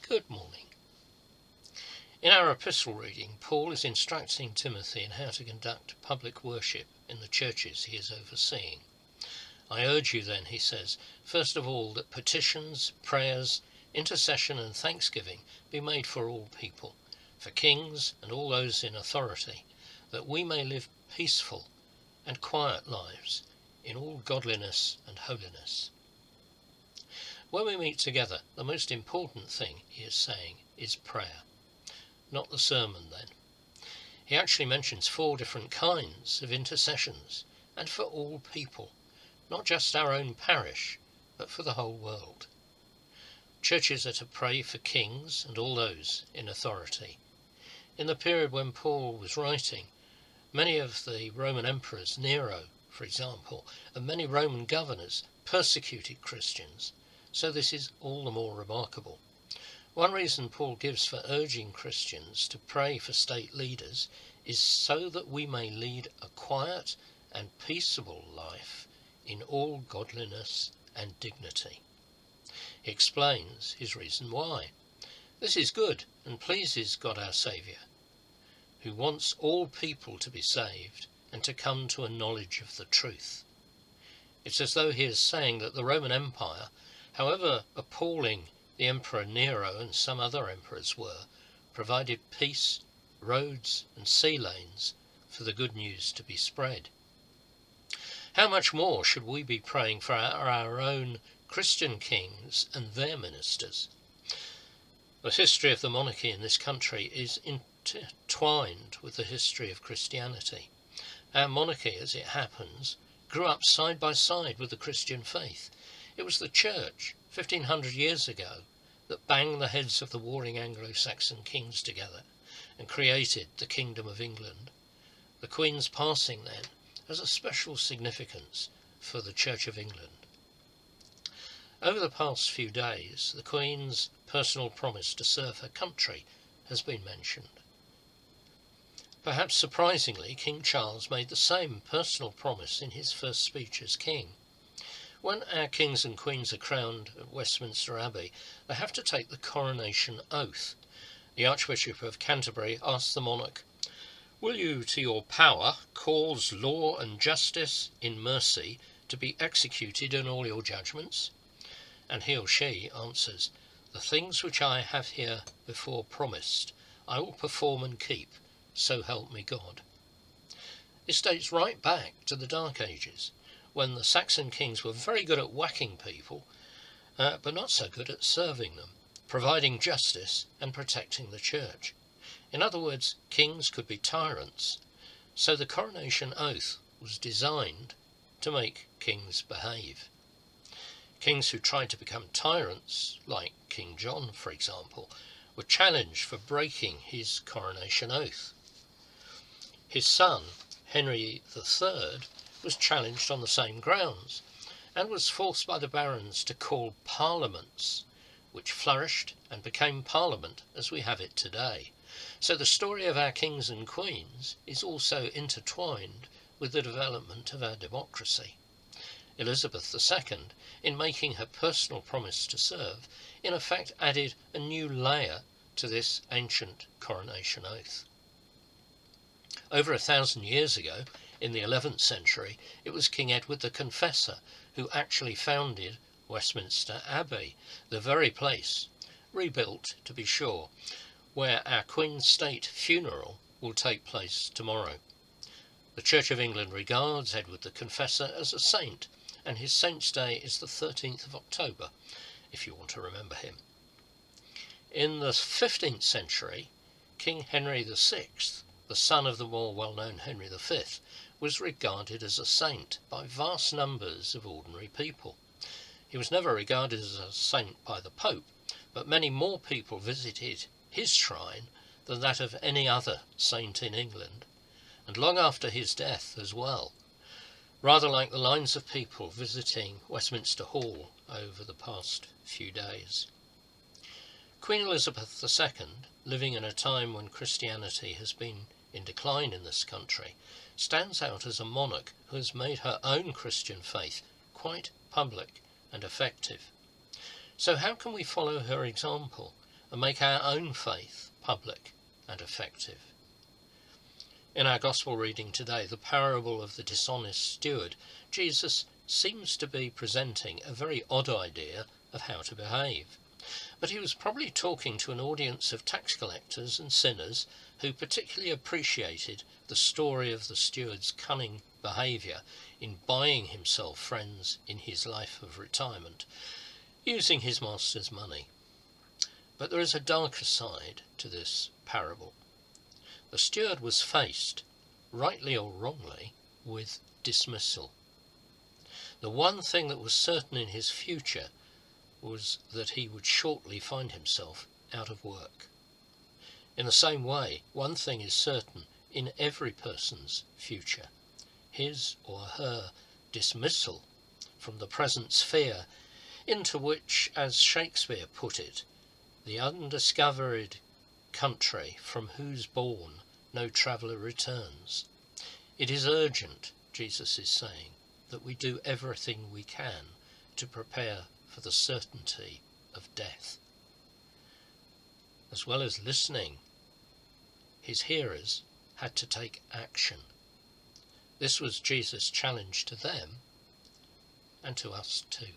Good morning. In our epistle reading, Paul is instructing Timothy in how to conduct public worship in the churches he is overseeing. I urge you then, he says, first of all, that petitions, prayers, intercession and thanksgiving be made for all people, for kings and all those in authority, that we may live peaceful and quiet lives in all godliness and holiness. When we meet together, the most important thing, he is saying, is prayer. Not the sermon, then. He actually mentions 4 different kinds of intercessions, and for all people, not just our own parish, but for the whole world. Churches are to pray for kings and all those in authority. In the period when Paul was writing, many of the Roman emperors, Nero, for example, and many Roman governors persecuted Christians, so this is all the more remarkable. One reason Paul gives for urging Christians to pray for state leaders is so that we may lead a quiet and peaceable life in all godliness and dignity. He explains his reason why. This is good and pleases God our Saviour, who wants all people to be saved and to come to a knowledge of the truth. It's as though he is saying that the Roman Empire, however appalling the Emperor Nero and some other emperors were, provided peace, roads and sea lanes for the good news to be spread. How much more should we be praying for our own Christian kings and their ministers? The history of the monarchy in this country is intertwined with the history of Christianity. Our monarchy, as it happens, grew up side by side with the Christian faith. It was the Church, 1500 years ago, that banged the heads of the warring Anglo-Saxon kings together and created the Kingdom of England. The Queen's passing then has a special significance for the Church of England. Over the past few days, the Queen's personal promise to serve her country has been mentioned. Perhaps surprisingly, King Charles made the same personal promise in his first speech as king. When our kings and queens are crowned at Westminster Abbey, they have to take the coronation oath. The Archbishop of Canterbury asked the monarch, "Will you to your power cause law and justice in mercy to be executed in all your judgments?" And he or she answers, "The things which I have here before promised, I will perform and keep, so help me God." This dates right back to the Dark Ages, when the Saxon kings were very good at whacking people, but not so good at serving them, providing justice and protecting the church. In other words, kings could be tyrants, so the coronation oath was designed to make kings behave. Kings who tried to become tyrants, like King John for example, were challenged for breaking his coronation oath. His son, Henry III, was challenged on the same grounds, and was forced by the barons to call parliaments, which flourished and became Parliament as we have it today. So the story of our kings and queens is also intertwined with the development of our democracy. Elizabeth II, in making her personal promise to serve, in effect added a new layer to this ancient coronation oath. Over 1,000 years ago, in the 11th century, it was King Edward the Confessor who actually founded Westminster Abbey, the very place, rebuilt to be sure, where our Queen's State funeral will take place tomorrow. The Church of England regards Edward the Confessor as a saint, and his Saint's Day is the 13th of October, if you want to remember him. In the 15th century, King Henry VI, the son of the more well-known Henry V, was regarded as a saint by vast numbers of ordinary people. He was never regarded as a saint by the Pope, but many more people visited his shrine than that of any other saint in England, and long after his death as well, rather like the lines of people visiting Westminster Hall over the past few days. Queen Elizabeth II, living in a time when Christianity has been in decline in this country, stands out as a monarch who has made her own Christian faith quite public and effective. So how can we follow her example and make our own faith public and effective. In our Gospel reading today, the parable of the dishonest steward, Jesus seems to be presenting a very odd idea of how to behave. But he was probably talking to an audience of tax collectors and sinners who particularly appreciated the story of the steward's cunning behaviour in buying himself friends in his life of retirement, using his master's money. But there is a darker side to this parable. The steward was faced, rightly or wrongly, with dismissal. The one thing that was certain in his future was that he would shortly find himself out of work. In the same way, one thing is certain in every person's future: his or her dismissal from the present sphere into which, as Shakespeare put it, the undiscovered country from whose bourne no traveller returns. It is urgent, Jesus is saying, that we do everything we can to prepare for the certainty of death. As well as listening, his hearers had to take action. This was Jesus' challenge to them and to us too.